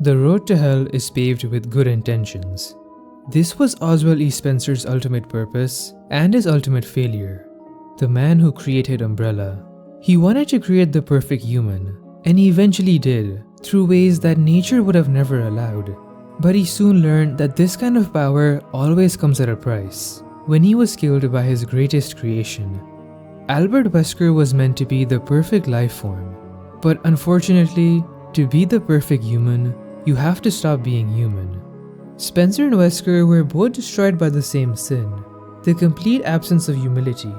The road to hell is paved with good intentions. This was Oswell E. Spencer's ultimate purpose and his ultimate failure. The man who created Umbrella. He wanted to create the perfect human, and he eventually did, through ways that nature would have never allowed. But he soon learned that this kind of power always comes at a price, when he was killed by his greatest creation. Albert Wesker was meant to be the perfect life form, but unfortunately, to be the perfect human, you have to stop being human. Spencer and Wesker were both destroyed by the same sin, the complete absence of humility,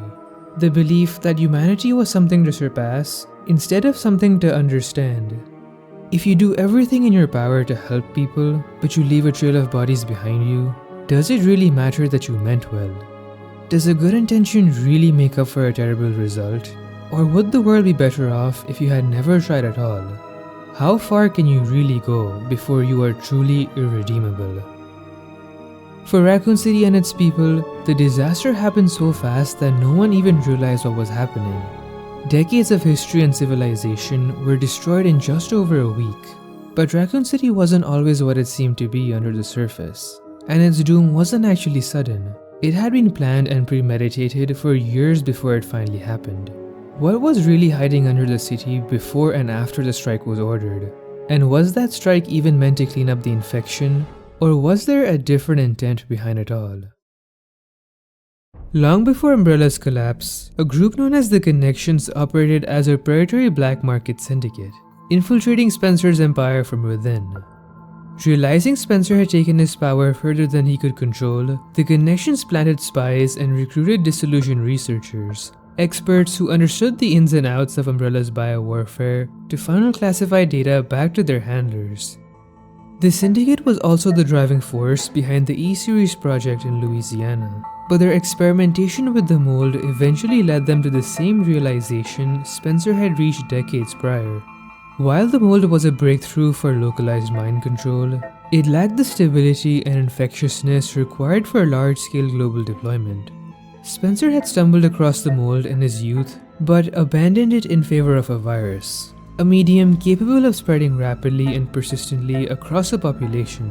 the belief that humanity was something to surpass instead of something to understand. If you do everything in your power to help people, but you leave a trail of bodies behind you, does it really matter that you meant well? Does a good intention really make up for a terrible result? Or would the world be better off if you had never tried at all? How far can you really go before you are truly irredeemable? For Raccoon City and its people, the disaster happened so fast that no one even realized what was happening. Decades of history and civilization were destroyed in just over a week. But Raccoon City wasn't always what it seemed to be under the surface, and its doom wasn't actually sudden. It had been planned and premeditated for years before it finally happened. What was really hiding under the city before and after the strike was ordered? And was that strike even meant to clean up the infection, or was there a different intent behind it all? Long before Umbrella's collapse, a group known as the Connections operated as a predatory black market syndicate, infiltrating Spencer's empire from within. Realizing Spencer had taken his power further than he could control, the Connections planted spies and recruited disillusioned researchers, experts who understood the ins and outs of Umbrella's biowarfare, to funnel classified data back to their handlers. The syndicate was also the driving force behind the E-Series project in Louisiana, but their experimentation with the mold eventually led them to the same realization Spencer had reached decades prior. While the mold was a breakthrough for localized mind control, it lacked the stability and infectiousness required for large-scale global deployment. Spencer had stumbled across the mold in his youth, but abandoned it in favor of a virus, a medium capable of spreading rapidly and persistently across a population.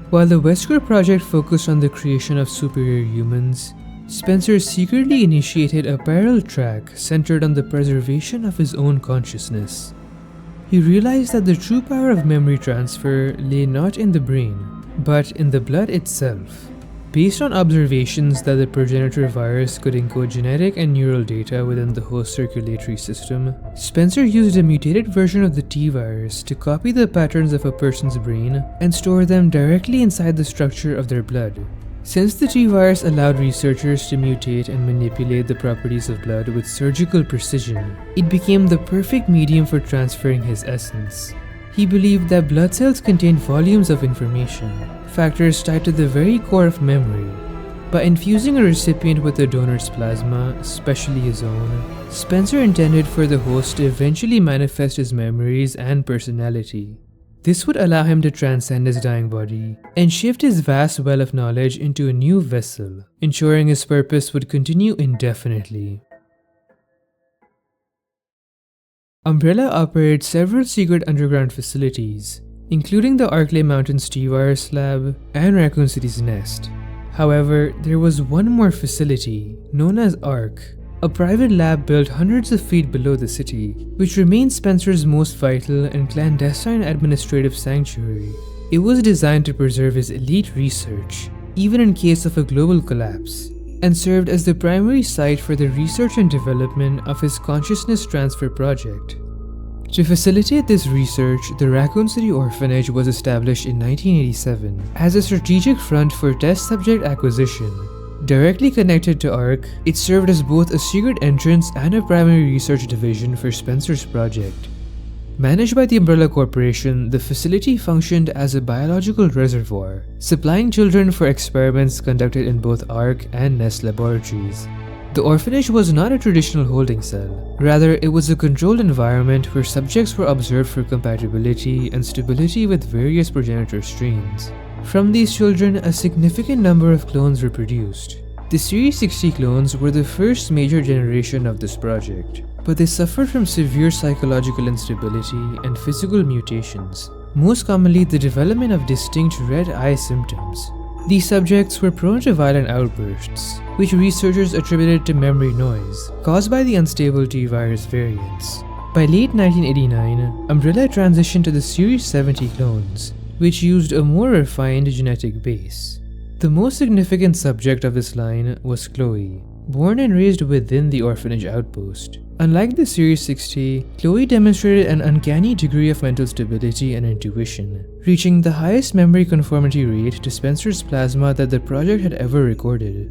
While the Wesker project focused on the creation of superior humans, Spencer secretly initiated a parallel track centered on the preservation of his own consciousness. He realized that the true power of memory transfer lay not in the brain, but in the blood itself. Based on observations that the progenitor virus could encode genetic and neural data within the host circulatory system, Spencer used a mutated version of the T-virus to copy the patterns of a person's brain and store them directly inside the structure of their blood. Since the T-virus allowed researchers to mutate and manipulate the properties of blood with surgical precision, it became the perfect medium for transferring his essence. He believed that blood cells contained volumes of information, factors tied to the very core of memory. By infusing a recipient with the donor's plasma, especially his own, Spencer intended for the host to eventually manifest his memories and personality. This would allow him to transcend his dying body and shift his vast well of knowledge into a new vessel, ensuring his purpose would continue indefinitely. Umbrella operated several secret underground facilities, including the Arklay Mountains T-Virus Lab and Raccoon City's Nest. However, there was one more facility, known as ARC, a private lab built hundreds of feet below the city, which remains Spencer's most vital and clandestine administrative sanctuary. It was designed to preserve his elite research, even in case of a global collapse, and served as the primary site for the research and development of his consciousness transfer project. To facilitate this research, the Raccoon City Orphanage was established in 1987 as a strategic front for test subject acquisition. Directly connected to ARC, it served as both a secret entrance and a primary research division for Spencer's project. Managed by the Umbrella Corporation, the facility functioned as a biological reservoir, supplying children for experiments conducted in both ARC and Nest laboratories. The orphanage was not a traditional holding cell. Rather, it was a controlled environment where subjects were observed for compatibility and stability with various progenitor strains. From these children, a significant number of clones were produced. The Series 60 clones were the first major generation of this project, but they suffered from severe psychological instability and physical mutations, most commonly the development of distinct red eye symptoms. These subjects were prone to violent outbursts, which researchers attributed to memory noise caused by the unstable T virus variants. By late 1989, Umbrella transitioned to the Series 70 clones, which used a more refined genetic base. The most significant subject of this line was Chloe, born and raised within the orphanage outpost. Unlike the Series 60, Chloe demonstrated an uncanny degree of mental stability and intuition, reaching the highest memory conformity rate to Spencer's plasma that the project had ever recorded.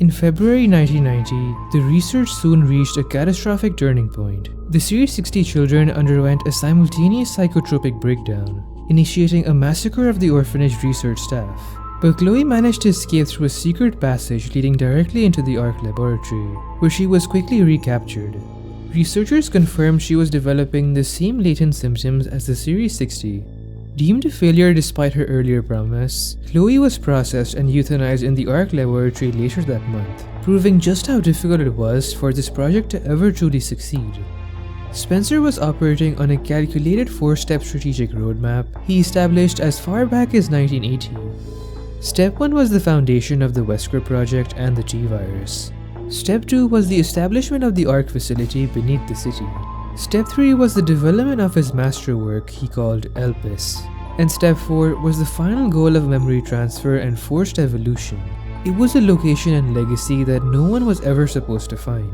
In February 1990, the research soon reached a catastrophic turning point. The Series 60 children underwent a simultaneous psychotropic breakdown, initiating a massacre of the orphanage research staff. But Chloe managed to escape through a secret passage leading directly into the ARC laboratory, where she was quickly recaptured. Researchers confirmed she was developing the same latent symptoms as the Series 60. Deemed a failure despite her earlier promise, Chloe was processed and euthanized in the ARC laboratory later that month, proving just how difficult it was for this project to ever truly succeed. Spencer was operating on a calculated 4-step strategic roadmap he established as far back as 1980. Step 1 was the foundation of the Wesker project and the T-virus. Step 2 was the establishment of the ARC facility beneath the city. Step 3 was the development of his masterwork he called Elpis. And Step 4 was the final goal of memory transfer and forced evolution. It was a location and legacy that no one was ever supposed to find.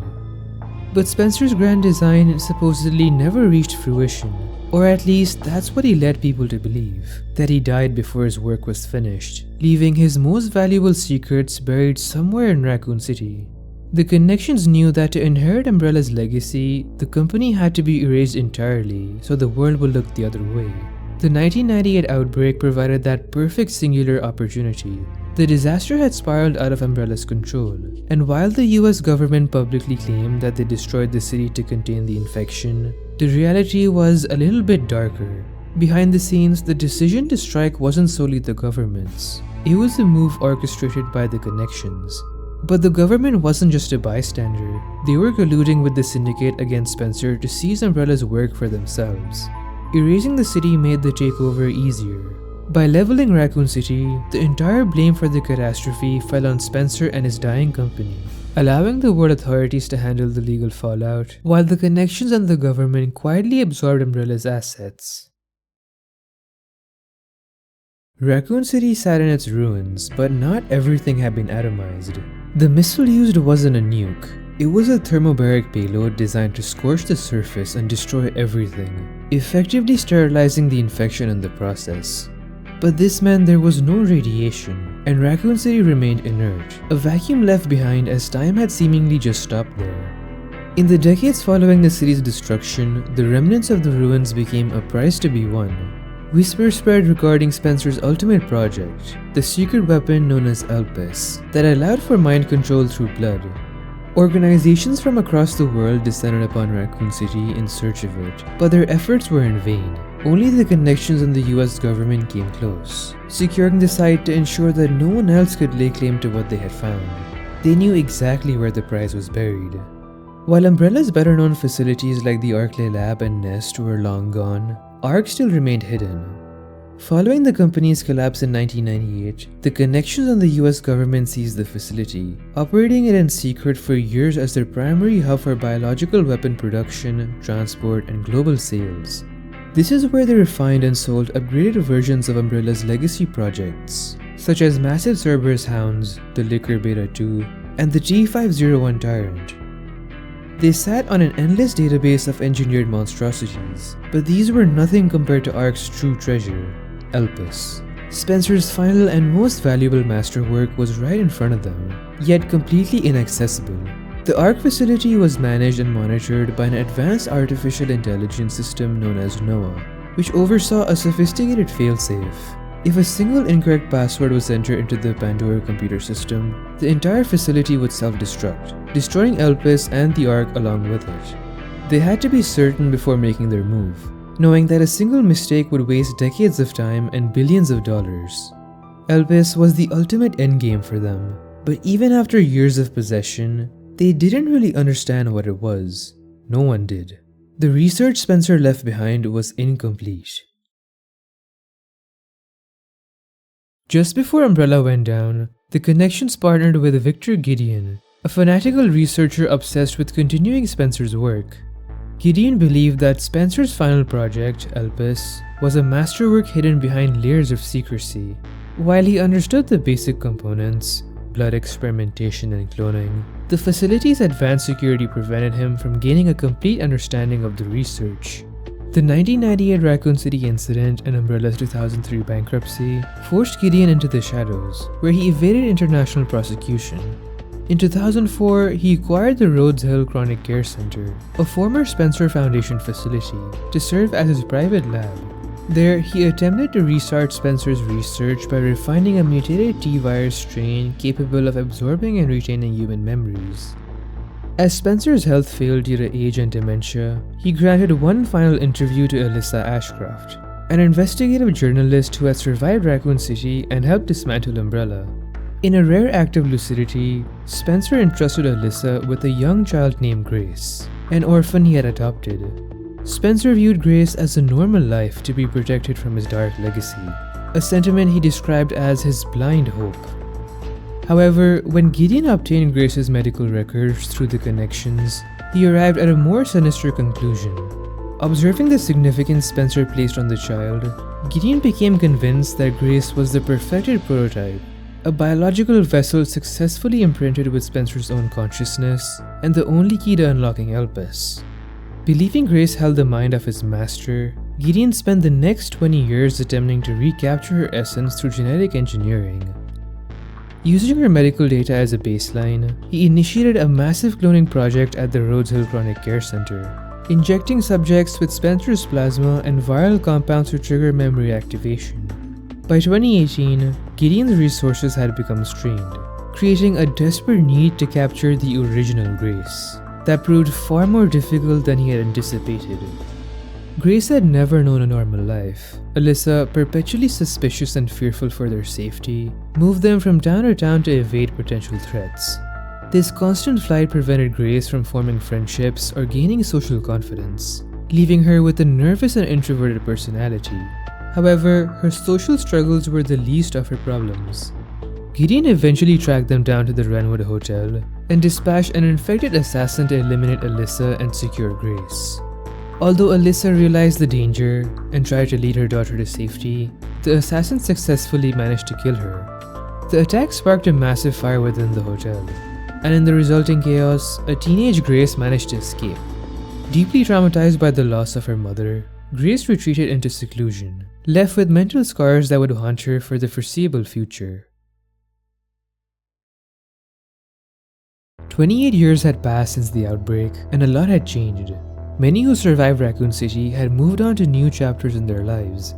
But Spencer's grand design supposedly never reached fruition, or at least that's what he led people to believe, that he died before his work was finished, leaving his most valuable secrets buried somewhere in Raccoon City. The Connections knew that to inherit Umbrella's legacy, the company had to be erased entirely so the world would look the other way. The 1998 outbreak provided that perfect singular opportunity. The disaster had spiraled out of Umbrella's control, and while the US government publicly claimed that they destroyed the city to contain the infection, the reality was a little bit darker. Behind the scenes, the decision to strike wasn't solely the government's. It was a move orchestrated by the Connections. But the government wasn't just a bystander. They were colluding with the syndicate against Spencer to seize Umbrella's work for themselves. Erasing the city made the takeover easier. By leveling Raccoon City, the entire blame for the catastrophe fell on Spencer and his dying company, allowing the world authorities to handle the legal fallout, while the Connections and the government quietly absorbed Umbrella's assets. Raccoon City sat in its ruins, but not everything had been atomized. The missile used wasn't a nuke. It was a thermobaric payload designed to scorch the surface and destroy everything, effectively sterilizing the infection in the process. But this meant there was no radiation, and Raccoon City remained inert, a vacuum left behind as time had seemingly just stopped there. In the decades following the city's destruction, the remnants of the ruins became a prize to be won. Whispers spread regarding Spencer's ultimate project, the secret weapon known as Elpis, that allowed for mind control through blood. Organizations from across the world descended upon Raccoon City in search of it, but their efforts were in vain. Only the Connections and the US government came close, securing the site to ensure that no one else could lay claim to what they had found. They knew exactly where the prize was buried. While Umbrella's better-known facilities like the Arclay Lab and Nest were long gone, ARC still remained hidden. Following the company's collapse in 1998, the Connections and the US government seized the facility, operating it in secret for years as their primary hub for biological weapon production, transport, and global sales. This is where they refined and sold upgraded versions of Umbrella's legacy projects, such as Massive Cerberus Hounds, the Liquor Beta 2, and the G501 Tyrant. They sat on an endless database of engineered monstrosities, but these were nothing compared to ARC's true treasure, Elpis. Spencer's final and most valuable masterwork was right in front of them, yet completely inaccessible. The ARC facility was managed and monitored by an advanced artificial intelligence system known as NOAA, which oversaw a sophisticated failsafe. If a single incorrect password was entered into the Pandora computer system, the entire facility would self-destruct, destroying Elpis and the ARC along with it. They had to be certain before making their move, knowing that a single mistake would waste decades of time and billions of dollars. Elpis was the ultimate endgame for them, but even after years of possession, they didn't really understand what it was. No one did. The research Spencer left behind was incomplete. Just before Umbrella went down, the Connections partnered with Victor Gideon, a fanatical researcher obsessed with continuing Spencer's work. Gideon believed that Spencer's final project, Elpis, was a masterwork hidden behind layers of secrecy. While he understood the basic components, blood experimentation and cloning, the facility's advanced security prevented him from gaining a complete understanding of the research. The 1998 Raccoon City incident and Umbrella's 2003 bankruptcy forced Gideon into the shadows, where he evaded international prosecution. In 2004, he acquired the Rhodes Chronic Care Center, a former Spencer Foundation facility, to serve as his private lab. There, he attempted to restart Spencer's research by refining a mutated T-virus strain capable of absorbing and retaining human memories. As Spencer's health failed due to age and dementia, he granted one final interview to Alyssa Ashcroft, an investigative journalist who had survived Raccoon City and helped dismantle Umbrella. In a rare act of lucidity, Spencer entrusted Alyssa with a young child named Grace, an orphan he had adopted. Spencer viewed Grace as a normal life to be protected from his dark legacy, a sentiment he described as his blind hope. However, when Gideon obtained Grace's medical records through the Connections, he arrived at a more sinister conclusion. Observing the significance Spencer placed on the child, Gideon became convinced that Grace was the perfected prototype, a biological vessel successfully imprinted with Spencer's own consciousness and the only key to unlocking Elpis. Believing Grace held the mind of his master, Gideon spent the next 20 years attempting to recapture her essence through genetic engineering. Using her medical data as a baseline, he initiated a massive cloning project at the Rhodes Chronic Care Center, injecting subjects with Spencer's plasma and viral compounds to trigger memory activation. By 2018, Gideon's resources had become strained, creating a desperate need to capture the original Grace. That proved far more difficult than he had anticipated. Grace had never known a normal life. Alyssa, perpetually suspicious and fearful for their safety, moved them from town to town to evade potential threats. This constant flight prevented Grace from forming friendships or gaining social confidence, leaving her with a nervous and introverted personality. However, her social struggles were the least of her problems. Gideon eventually tracked them down to the Renwood Hotel and dispatched an infected assassin to eliminate Alyssa and secure Grace. Although Alyssa realized the danger and tried to lead her daughter to safety, the assassin successfully managed to kill her. The attack sparked a massive fire within the hotel, and in the resulting chaos, a teenage Grace managed to escape. Deeply traumatized by the loss of her mother, Grace retreated into seclusion, left with mental scars that would haunt her for the foreseeable future. 28 years had passed since the outbreak, and a lot had changed. Many who survived Raccoon City had moved on to new chapters in their lives.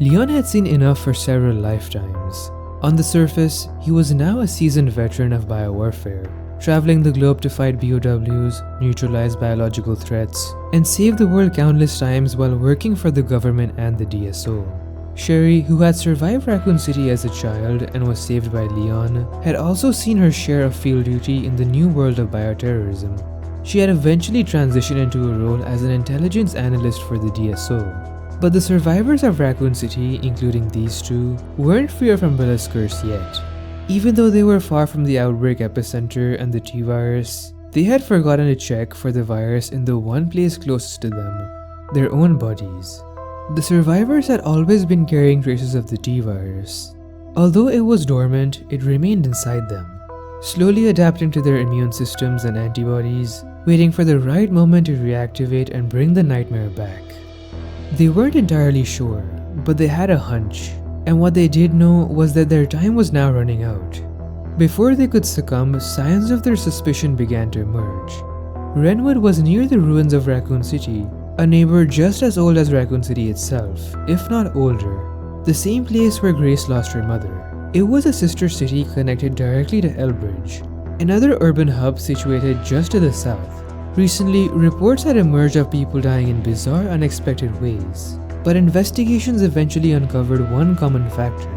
Leon had seen enough for several lifetimes. On the surface, he was now a seasoned veteran of biowarfare, traveling the globe to fight BOWs, neutralize biological threats, and save the world countless times while working for the government and the DSO. Sherry, who had survived Raccoon City as a child and was saved by Leon, had also seen her share of field duty in the new world of bioterrorism. She had eventually transitioned into a role as an intelligence analyst for the DSO. But the survivors of Raccoon City, including these two, weren't free of Umbrella's curse yet. Even though they were far from the outbreak epicenter and the T-virus, they had forgotten to check for the virus in the one place closest to them, their own bodies. The survivors had always been carrying traces of the T-virus. Although it was dormant, it remained inside them, slowly adapting to their immune systems and antibodies, waiting for the right moment to reactivate and bring the nightmare back. They weren't entirely sure, but they had a hunch, and what they did know was that their time was now running out. Before they could succumb, signs of their suspicion began to emerge. Renwood was near the ruins of Raccoon City, a neighbor just as old as Raccoon City itself, if not older, the same place where Grace lost her mother. It was a sister city connected directly to Elbridge, another urban hub situated just to the south. Recently, reports had emerged of people dying in bizarre, unexpected ways, but investigations eventually uncovered one common factor.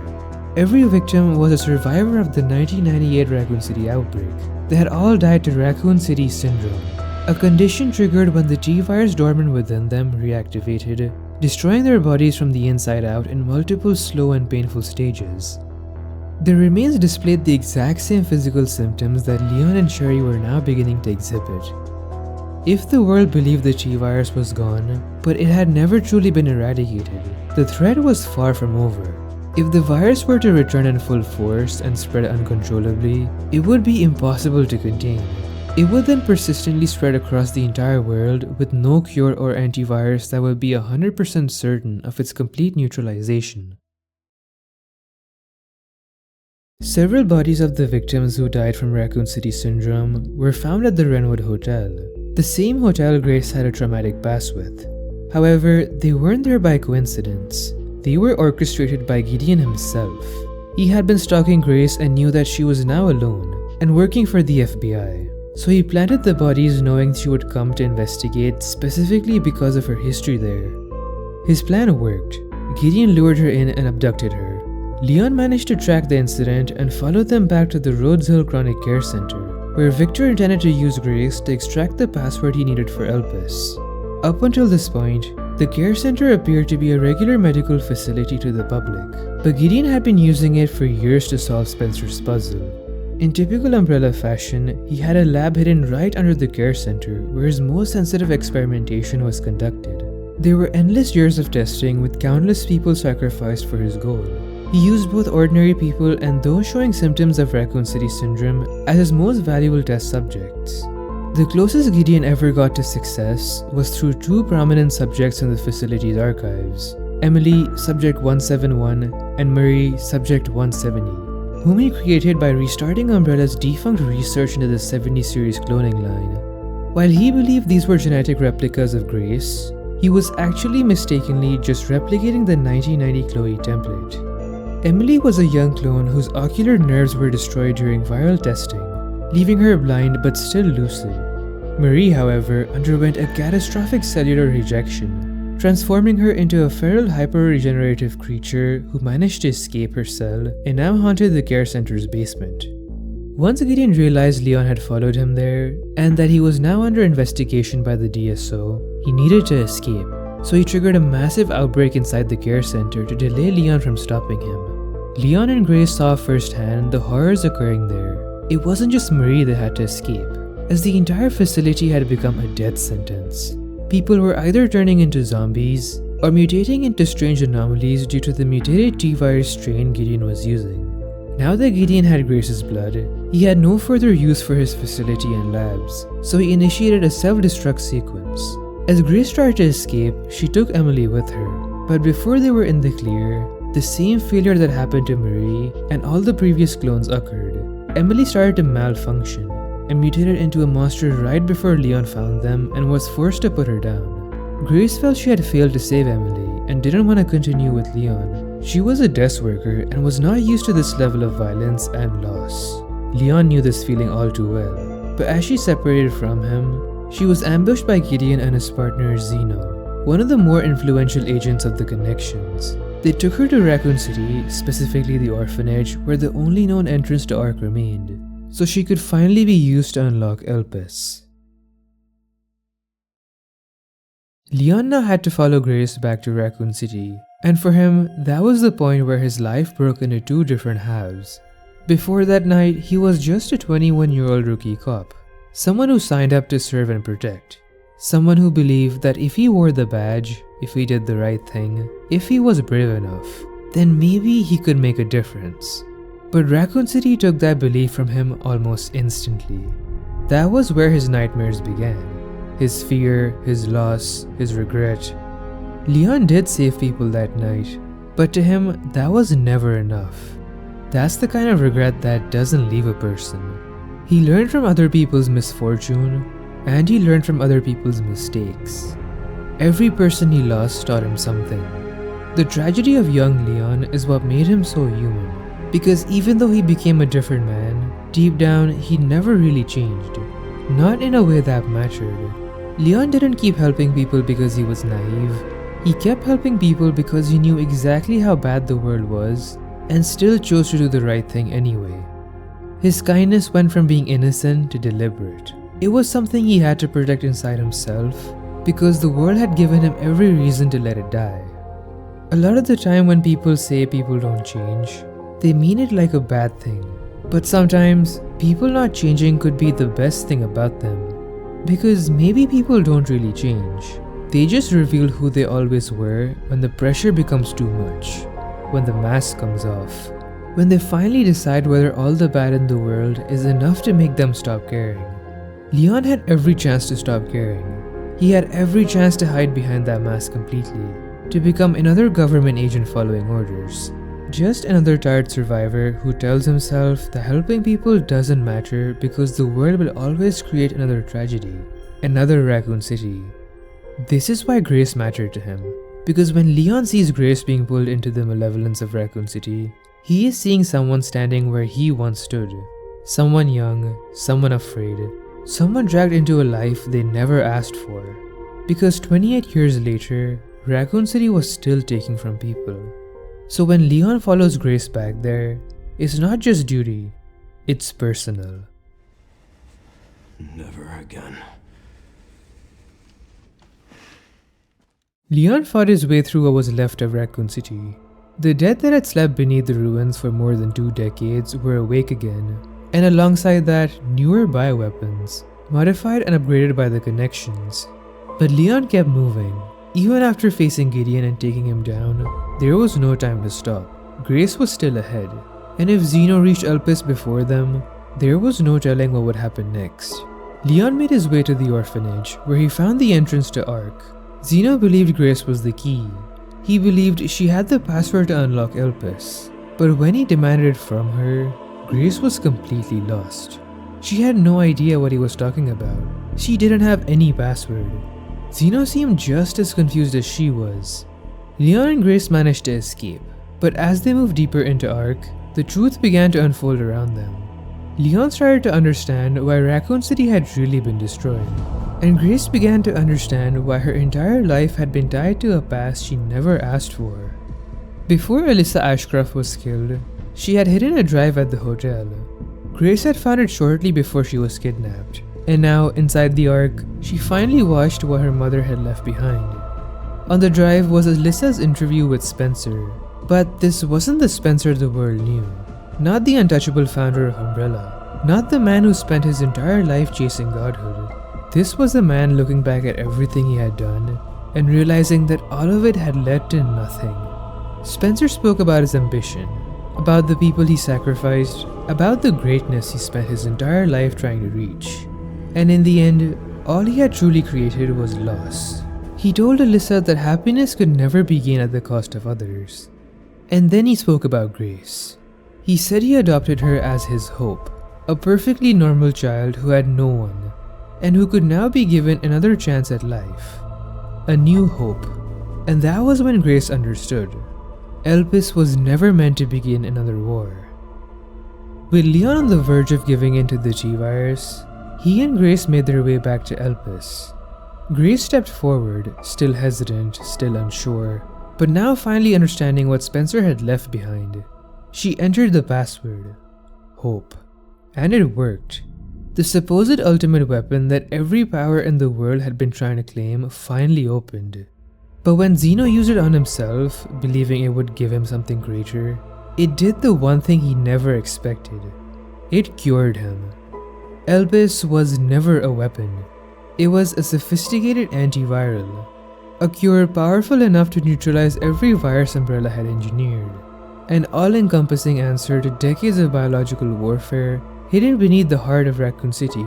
Every victim was a survivor of the 1998 Raccoon City outbreak. They had all died to Raccoon City syndrome, a condition triggered when the T-virus dormant within them reactivated, destroying their bodies from the inside out in multiple slow and painful stages. The remains displayed the exact same physical symptoms that Leon and Sherry were now beginning to exhibit. If the world believed the Chi virus was gone, but it had never truly been eradicated, the threat was far from over. If the virus were to return in full force and spread uncontrollably, it would be impossible to contain. It would then persistently spread across the entire world with no cure or antivirus that would be 100% certain of its complete neutralization. Several bodies of the victims who died from Raccoon City syndrome were found at the Renwood Hotel, the same hotel Grace had a traumatic past with. However, they weren't there by coincidence. They were orchestrated by Gideon himself. He had been stalking Grace and knew that she was now alone and working for the FBI. So he planted the bodies knowing she would come to investigate specifically because of her history there. His plan worked. Gideon lured her in and abducted her. Leon managed to track the incident and followed them back to the Rhodes Hill Chronic Care Center, where Victor intended to use Grace to extract the password he needed for Elpis. Up until this point, the care center appeared to be a regular medical facility to the public, but Gideon had been using it for years to solve Spencer's puzzle. In typical Umbrella fashion, he had a lab hidden right under the care center where his most sensitive experimentation was conducted. There were endless years of testing with countless people sacrificed for his goal. He used both ordinary people and those showing symptoms of Raccoon City syndrome as his most valuable test subjects. The closest Gideon ever got to success was through two prominent subjects in the facility's archives, Emily, Subject 171, and Murray, Subject 170, whom he created by restarting Umbrella's defunct research into the 70 series cloning line. While he believed these were genetic replicas of Grace, he was actually mistakenly just replicating the 1990 Chloe template. Emily was a young clone whose ocular nerves were destroyed during viral testing, leaving her blind but still lucid. Marie, however, underwent a catastrophic cellular rejection, transforming her into a feral hyper-regenerative creature who managed to escape her cell and now haunted the care center's basement. Once Gideon realized Leon had followed him there, and that he was now under investigation by the DSO, he needed to escape, so he triggered a massive outbreak inside the care center to delay Leon from stopping him. Leon and Grace saw firsthand the horrors occurring there. It wasn't just Marie that had to escape, as the entire facility had become a death sentence. People were either turning into zombies or mutating into strange anomalies due to the mutated T-virus strain Gideon was using. Now that Gideon had Grace's blood, he had no further use for his facility and labs, so he initiated a self-destruct sequence. As Grace tried to escape, she took Emily with her, but before they were in the clear, the same failure that happened to Marie and all the previous clones occurred. Emily started to malfunction and mutated into a monster right before Leon found them and was forced to put her down. Grace felt she had failed to save Emily and didn't want to continue with Leon. She was a desk worker and was not used to this level of violence and loss. Leon knew this feeling all too well, but as she separated from him, she was ambushed by Gideon and his partner Zeno, one of the more influential agents of the Connections. They took her to Raccoon City, specifically the Orphanage, where the only known entrance to Ark remained, so she could finally be used to unlock Elpis. Leon now had to follow Grace back to Raccoon City, and for him, that was the point where his life broke into two different halves. Before that night, he was just a 21-year-old rookie cop, someone who signed up to serve and protect. Someone who believed that if he wore the badge, if he did the right thing, if he was brave enough, then maybe he could make a difference. But Raccoon City took that belief from him almost instantly. That was where his nightmares began. His fear, his loss, his regret. Leon did save people that night, but to him, that was never enough. That's the kind of regret that doesn't leave a person. He learned from other people's misfortune, and he learned from other people's mistakes. Every person he lost taught him something. The tragedy of young Leon is what made him so human, because even though he became a different man, deep down he never really changed. Not in a way that mattered. Leon didn't keep helping people because he was naive. He kept helping people because he knew exactly how bad the world was, and still chose to do the right thing anyway. His kindness went from being innocent to deliberate. It was something he had to protect inside himself, because the world had given him every reason to let it die. A lot of the time when people say people don't change, they mean it like a bad thing. But sometimes, people not changing could be the best thing about them. Because maybe people don't really change. They just reveal who they always were when the pressure becomes too much. When the mask comes off. When they finally decide whether all the bad in the world is enough to make them stop caring. Leon had every chance to stop caring. He had every chance to hide behind that mask completely. To become another government agent following orders. Just another tired survivor who tells himself that helping people doesn't matter because the world will always create another tragedy. Another Raccoon City. This is why Grace mattered to him. Because when Leon sees Grace being pulled into the malevolence of Raccoon City, he is seeing someone standing where he once stood. Someone young, someone afraid, someone dragged into a life they never asked for. Because 28 years later, Raccoon City was still taking from people. So when Leon follows Grace back there, it's not just duty, it's personal. Never again. Leon fought his way through what was left of Raccoon City. The dead that had slept beneath the ruins for more than 2 decades were awake again, and alongside that, newer bioweapons, modified and upgraded by the connections. But Leon kept moving. Even after facing Gideon and taking him down, there was no time to stop. Grace was still ahead, and if Zeno reached Elpis before them, there was no telling what would happen next. Leon made his way to the orphanage, where he found the entrance to Ark. Zeno believed Grace was the key. He believed she had the password to unlock Elpis, but when he demanded it from her, Grace was completely lost. She had no idea what he was talking about. She didn't have any password. Zeno seemed just as confused as she was. Leon and Grace managed to escape, but as they moved deeper into Ark, the truth began to unfold around them. Leon started to understand why Raccoon City had really been destroyed, and Grace began to understand why her entire life had been tied to a past she never asked for. Before Alyssa Ashcroft was killed, she had hidden a drive at the hotel. Grace had found it shortly before she was kidnapped, and now, inside the Ark, she finally watched what her mother had left behind. On the drive was Alyssa's interview with Spencer, but this wasn't the Spencer the world knew. Not the untouchable founder of Umbrella. Not the man who spent his entire life chasing godhood. This was a man looking back at everything he had done and realizing that all of it had led to nothing. Spencer spoke about his ambition, about the people he sacrificed, about the greatness he spent his entire life trying to reach. And in the end, all he had truly created was loss. He told Alyssa that happiness could never be gained at the cost of others. And then he spoke about Grace. He said he adopted her as his hope, a perfectly normal child who had no one, and who could now be given another chance at life. A new hope. And that was when Grace understood. Elpis was never meant to begin another war. With Leon on the verge of giving in to the G-Virus, he and Grace made their way back to Elpis. Grace stepped forward, still hesitant, still unsure, but now finally understanding what Spencer had left behind. She entered the password, hope, and it worked. The supposed ultimate weapon that every power in the world had been trying to claim finally opened. But when Zeno used it on himself, believing it would give him something greater, it did the one thing he never expected. It cured him. Elpis was never a weapon. It was a sophisticated antiviral. A cure powerful enough to neutralize every virus Umbrella had engineered. An all-encompassing answer to decades of biological warfare hidden beneath the heart of Raccoon City,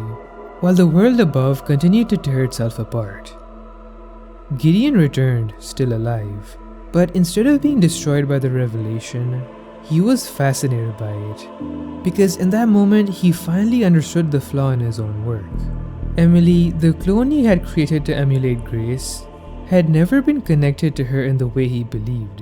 while the world above continued to tear itself apart. Gideon returned, still alive, but instead of being destroyed by the revelation, he was fascinated by it, because in that moment he finally understood the flaw in his own work. Emily, the clone he had created to emulate Grace, had never been connected to her in the way he believed.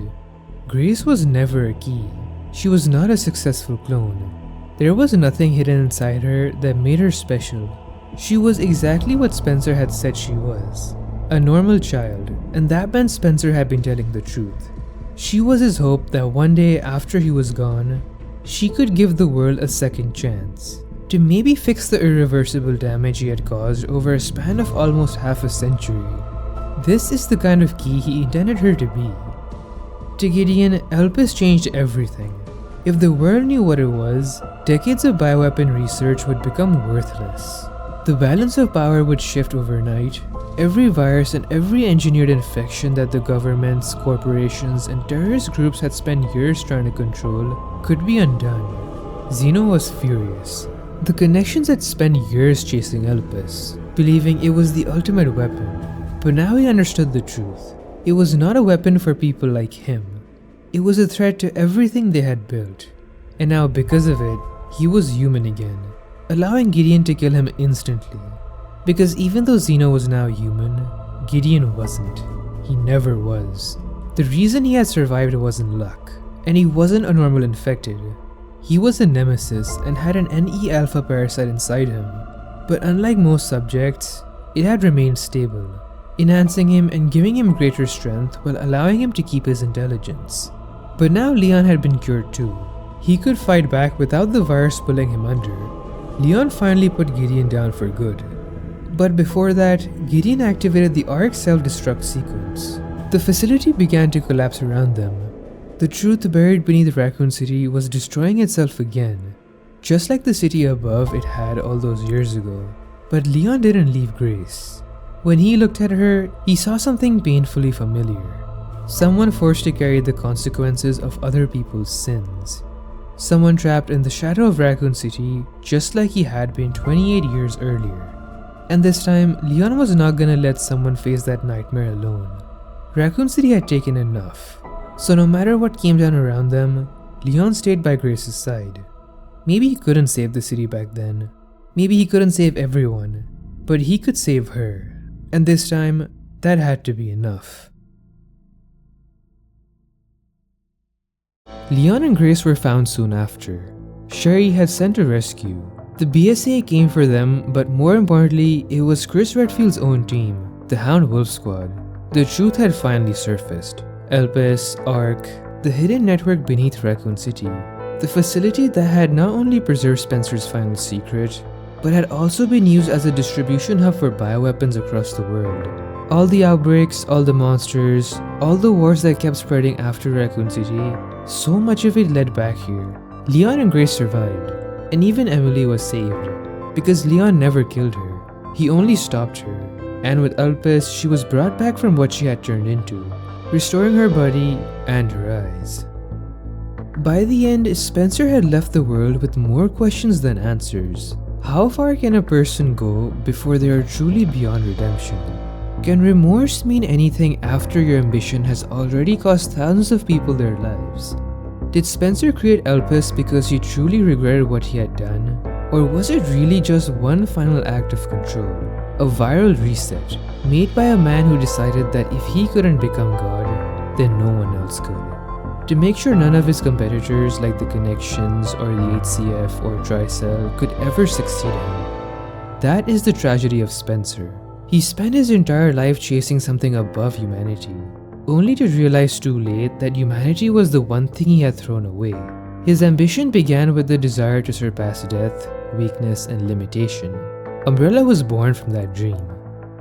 Grace was never a key. She was not a successful clone. There was nothing hidden inside her that made her special. She was exactly what Spencer had said she was. A normal child, and that meant Spencer had been telling the truth. She was his hope that one day after he was gone, she could give the world a second chance. To maybe fix the irreversible damage he had caused over a span of almost half a century. This is the kind of key he intended her to be. To Gideon, Elpis changed everything. If the world knew what it was, decades of bioweapon research would become worthless. The balance of power would shift overnight. Every virus and every engineered infection that the governments, corporations, and terrorist groups had spent years trying to control could be undone. Zeno was furious. The connections had spent years chasing Elpis, believing it was the ultimate weapon. But now he understood the truth. It was not a weapon for people like him. It was a threat to everything they had built. And now because of it, he was human again, allowing Gideon to kill him instantly. Because even though Zeno was now human, Gideon wasn't. He never was. The reason he had survived wasn't luck, and he wasn't a normal infected. He was a nemesis and had an NE alpha parasite inside him. But unlike most subjects, it had remained stable, enhancing him and giving him greater strength while allowing him to keep his intelligence. But now Leon had been cured too. He could fight back without the virus pulling him under. Leon finally put Gideon down for good. But before that, Gideon activated the ARC self-destruct sequence. The facility began to collapse around them. The truth buried beneath Raccoon City was destroying itself again, just like the city above it had all those years ago. But Leon didn't leave grace. When he looked at her, he saw something painfully familiar. Someone forced to carry the consequences of other people's sins. Someone trapped in the shadow of Raccoon City, just like he had been 28 years earlier. And this time, Leon was not gonna let someone face that nightmare alone. Raccoon City had taken enough. So no matter what came down around them, Leon stayed by Grace's side. Maybe he couldn't save the city back then. Maybe he couldn't save everyone. But he could save her. And this time, that had to be enough. Leon and Grace were found soon after. Sherry had sent a rescue. The BSA came for them, but more importantly, it was Chris Redfield's own team, the Hound Wolf Squad. The truth had finally surfaced. Elpis, ARC, the hidden network beneath Raccoon City. The facility that had not only preserved Spencer's final secret, but had also been used as a distribution hub for bioweapons across the world. All the outbreaks, all the monsters, all the wars that kept spreading after Raccoon City, so much of it led back here. Leon and Grace survived, and even Emily was saved, because Leon never killed her. He only stopped her, and with Elpis, she was brought back from what she had turned into, restoring her body and her eyes. By the end, Spencer had left the world with more questions than answers. How far can a person go before they are truly beyond redemption? Can remorse mean anything after your ambition has already cost thousands of people their lives? Did Spencer create Elpis because he truly regretted what he had done? Or was it really just one final act of control? A viral reset, made by a man who decided that if he couldn't become God, then no one else could. To make sure none of his competitors like the Connections or the HCF or Tricell could ever succeed him. That is the tragedy of Spencer. He spent his entire life chasing something above humanity, only to realize too late that humanity was the one thing he had thrown away. His ambition began with the desire to surpass death, weakness, and limitation. Umbrella was born from that dream.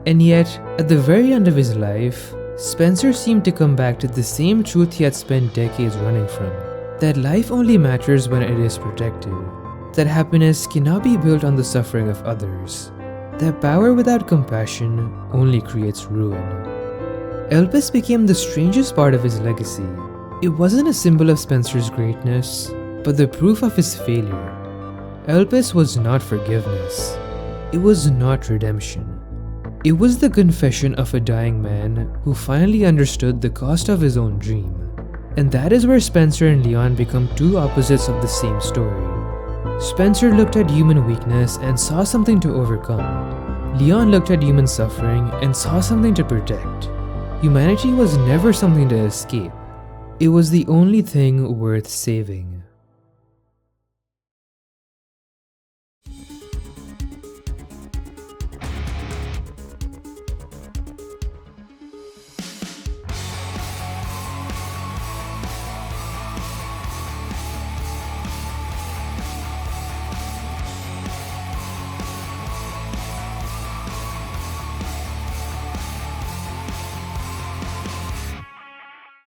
And yet, at the very end of his life, Spencer seemed to come back to the same truth he had spent decades running from. That life only matters when it is protected. That happiness cannot be built on the suffering of others. That power without compassion only creates ruin. Elpis became the strangest part of his legacy. It wasn't a symbol of Spencer's greatness, but the proof of his failure. Elpis was not forgiveness. It was not redemption. It was the confession of a dying man who finally understood the cost of his own dream. And that is where Spencer and Leon become two opposites of the same story. Spencer looked at human weakness and saw something to overcome. Leon looked at human suffering and saw something to protect. Humanity was never something to escape. It was the only thing worth saving.